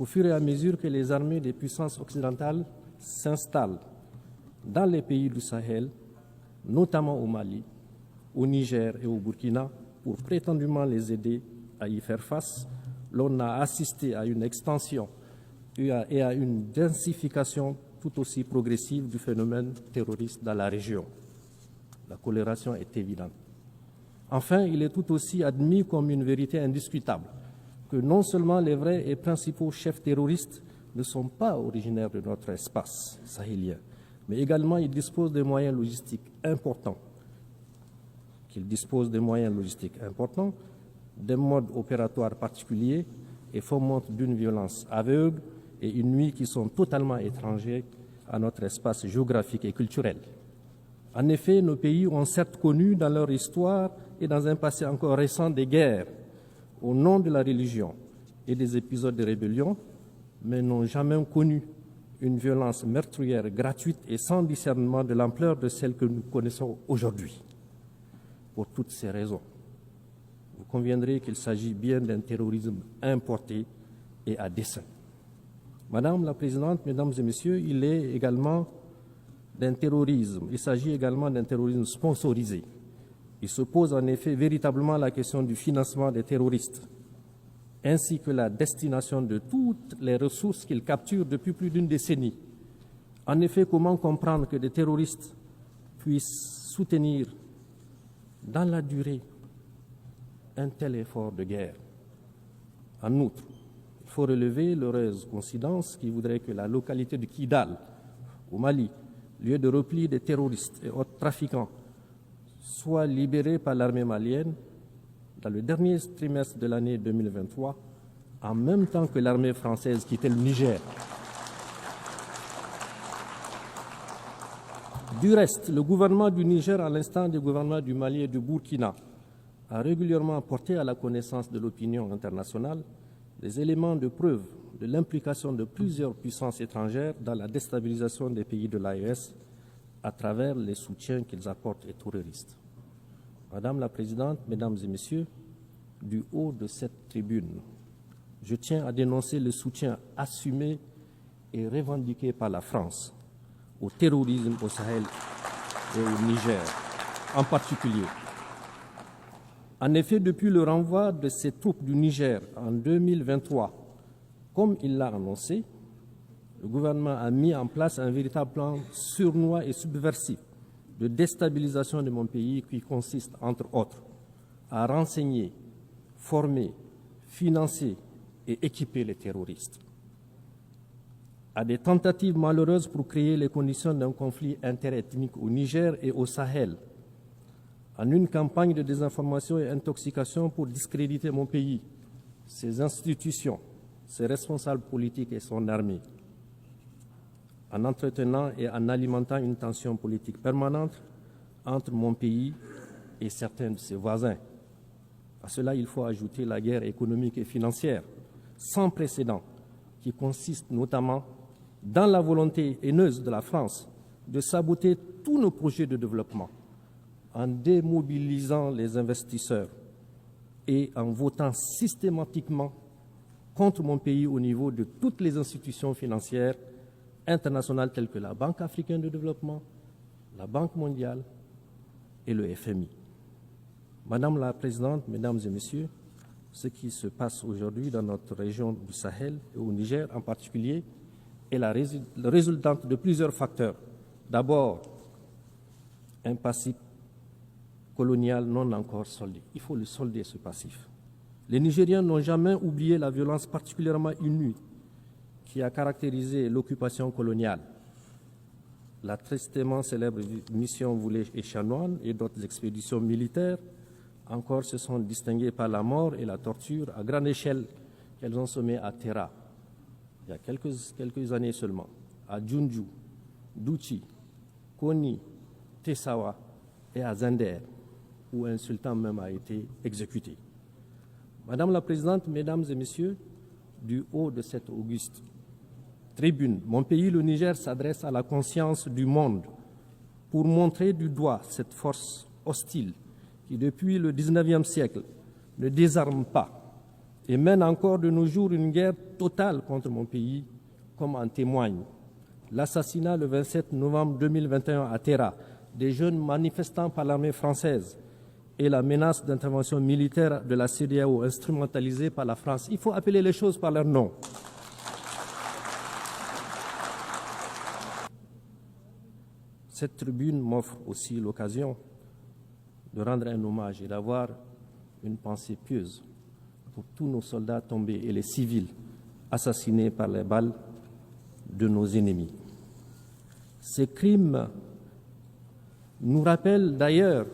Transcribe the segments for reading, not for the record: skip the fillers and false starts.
Au fur et à mesure que les armées des puissances occidentales s'installent dans les pays du Sahel, notamment au Mali, au Niger et au Burkina, pour prétendument les aider à y faire face, l'on a assisté à une extension et à une densification tout aussi progressive du phénomène terroriste dans la région. La corrélation est évidente. Enfin, il est tout aussi admis comme une vérité indiscutable que non seulement les vrais et principaux chefs terroristes ne sont pas originaires de notre espace sahélien, mais également ils disposent de moyens logistiques importants, des modes opératoires particuliers et fomentent d'une violence aveugle et une nuit qui sont totalement étrangers à notre espace géographique et culturel. En effet, nos pays ont certes connu dans leur histoire et dans un passé encore récent des guerres au nom de la religion et des épisodes de rébellion, mais n'ont jamais connu une violence meurtrière gratuite et sans discernement de l'ampleur de celle que nous connaissons aujourd'hui. Pour toutes ces raisons, vous conviendrez qu'il s'agit bien d'un terrorisme importé et à dessein. Madame la Présidente, Mesdames et Messieurs, il s'agit également d'un terrorisme sponsorisé. Il se pose en effet véritablement la question du financement des terroristes, ainsi que la destination de toutes les ressources qu'ils capturent depuis plus d'une décennie. En effet, comment comprendre que des terroristes puissent soutenir dans la durée un tel effort de guerre? En outre, il faut relever l'heureuse coïncidence qui voudrait que la localité de Kidal, au Mali, lieu de repli des terroristes et autres trafiquants, soit libérée par l'armée malienne dans le dernier trimestre de l'année 2023, en même temps que l'armée française quittait le Niger. Du reste, le gouvernement du Niger, à l'instar du gouvernement du Mali et du Burkina, a régulièrement porté à la connaissance de l'opinion internationale des éléments de preuve de l'implication de plusieurs puissances étrangères dans la déstabilisation des pays de l'AES à travers les soutiens qu'ils apportent aux terroristes. Madame la Présidente, Mesdames et Messieurs, du haut de cette tribune, je tiens à dénoncer le soutien assumé et revendiqué par la France au terrorisme au Sahel et au Niger en particulier. En effet, depuis le renvoi de ces troupes du Niger en 2023, comme il l'a annoncé, le gouvernement a mis en place un véritable plan sournois et subversif de déstabilisation de mon pays qui consiste, entre autres, à renseigner, former, financer et équiper les terroristes. À des tentatives malheureuses pour créer les conditions d'un conflit interethnique au Niger et au Sahel, en une campagne de désinformation et intoxication pour discréditer mon pays, ses institutions, ses responsables politiques et son armée, en entretenant et en alimentant une tension politique permanente entre mon pays et certains de ses voisins. À cela, il faut ajouter la guerre économique et financière sans précédent qui consiste notamment dans la volonté haineuse de la France de saboter tous nos projets de développement en démobilisant les investisseurs et en votant systématiquement contre mon pays au niveau de toutes les institutions financières internationales telles que la Banque africaine de développement, la Banque mondiale et le FMI. Madame la Présidente, Mesdames et Messieurs, ce qui se passe aujourd'hui dans notre région du Sahel et au Niger en particulier est la résultante de plusieurs facteurs. D'abord, un passif colonial non encore soldé. Il faut le solder, ce passif. Les Nigériens n'ont jamais oublié la violence particulièrement inouïe qui a caractérisé l'occupation coloniale. La tristement célèbre mission Voulé et Chanoine et d'autres expéditions militaires encore se sont distinguées par la mort et la torture à grande échelle qu'elles ont semées à Terra, il y a quelques années seulement, à Djoundjou, Douchi, Koni, Tessawa et à Zender, où un sultan même a été exécuté. Madame la Présidente, Mesdames et Messieurs, du haut de cette auguste tribune, mon pays, le Niger, s'adresse à la conscience du monde pour montrer du doigt cette force hostile qui, depuis le XIXe siècle, ne désarme pas et mène encore de nos jours une guerre totale contre mon pays, comme en témoigne l'assassinat le 27 novembre 2021 à Terra des jeunes manifestants par l'armée française et la menace d'intervention militaire de la CEDEAO instrumentalisée par la France. Il faut appeler les choses par leur nom. Cette tribune m'offre aussi l'occasion de rendre un hommage et d'avoir une pensée pieuse pour tous nos soldats tombés et les civils assassinés par les balles de nos ennemis. Ces crimes nous rappellent d'ailleurs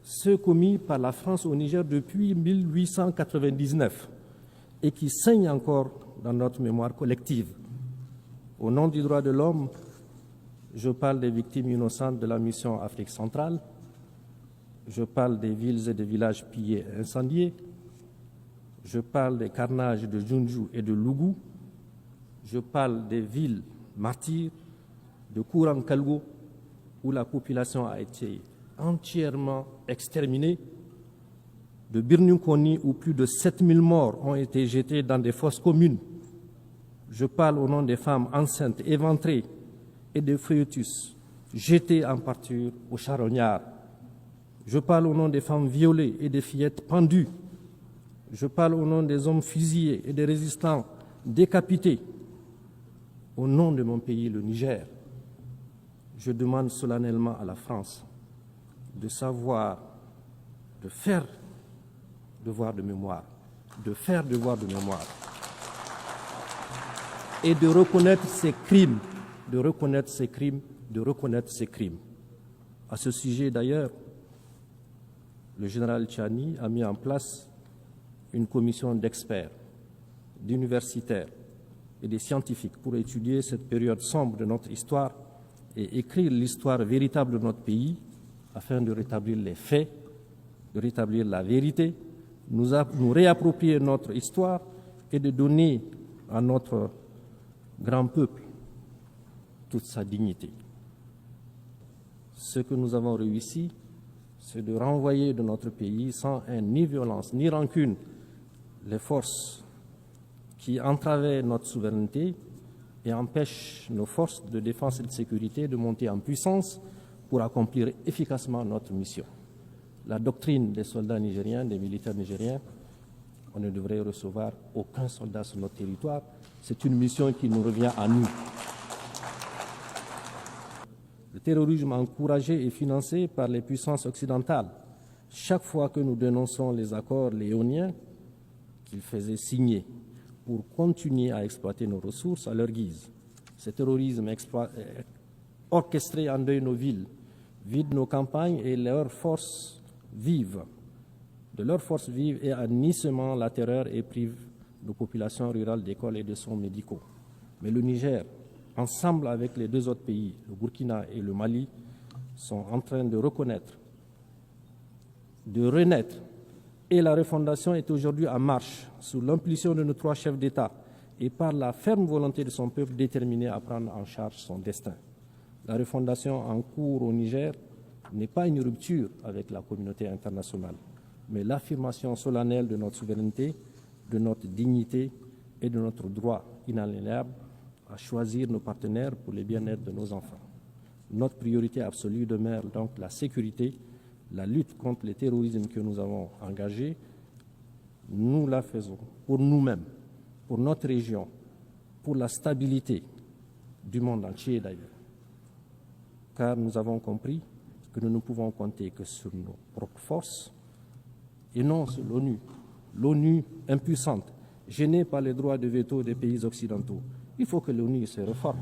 ceux commis par la France au Niger depuis 1899 et qui saignent encore dans notre mémoire collective. Au nom du droit de l'homme, je parle des victimes innocentes de la mission Afrique centrale, je parle des villes et des villages pillés et incendiés, je parle des carnages de Junju et de Lougou, je parle des villes martyrs de Kouran-Kalgo, où la population a été entièrement exterminée, de Birnukoni, où plus de 7000 morts ont été jetés dans des fosses communes. Je parle au nom des femmes enceintes, éventrées, et des fœtus jetés en pâture aux charognards. Je parle au nom des femmes violées et des fillettes pendues. Je parle au nom des hommes fusillés et des résistants décapités. Au nom de mon pays, le Niger, je demande solennellement à la France de savoir, de faire devoir de mémoire, de faire devoir de mémoire et de reconnaître ces crimes, de reconnaître ces crimes, de reconnaître ces crimes. À ce sujet, d'ailleurs, le général Tchani a mis en place une commission d'experts, d'universitaires et des scientifiques pour étudier cette période sombre de notre histoire et écrire l'histoire véritable de notre pays afin de rétablir les faits, de rétablir la vérité, nous réapproprier notre histoire et de donner à notre grand peuple toute sa dignité. Ce que nous avons réussi, c'est de renvoyer de notre pays sans haine, ni violence, ni rancune, les forces qui entravaient notre souveraineté et empêchent nos forces de défense et de sécurité de monter en puissance pour accomplir efficacement notre mission. La doctrine des soldats nigériens, des militaires nigériens, on ne devrait recevoir aucun soldat sur notre territoire. C'est une mission qui nous revient à nous. Le terrorisme encouragé et financé par les puissances occidentales. Chaque fois que nous dénonçons les accords léoniens qu'ils faisaient signer pour continuer à exploiter nos ressources à leur guise, ce terrorisme orchestré endeuille nos villes, vide nos campagnes et leurs forces vives. De leurs forces vives et en la terreur et prive nos populations rurales d'écoles et de soins médicaux. Mais le Niger, ensemble avec les deux autres pays, le Burkina et le Mali, sont en train de reconnaître, de renaître. Et la refondation est aujourd'hui en marche, sous l'impulsion de nos trois chefs d'État et par la ferme volonté de son peuple déterminé à prendre en charge son destin. La refondation en cours au Niger n'est pas une rupture avec la communauté internationale, mais l'affirmation solennelle de notre souveraineté, de notre dignité et de notre droit inaliénable à choisir nos partenaires pour le bien-être de nos enfants. Notre priorité absolue demeure donc la sécurité, la lutte contre le terrorisme que nous avons engagé. Nous la faisons pour nous-mêmes, pour notre région, pour la stabilité du monde entier d'ailleurs. Car nous avons compris que nous ne pouvons compter que sur nos propres forces et non sur l'ONU. L'ONU impuissante, gênée par les droits de veto des pays occidentaux. Il faut que l'ONU se reforme.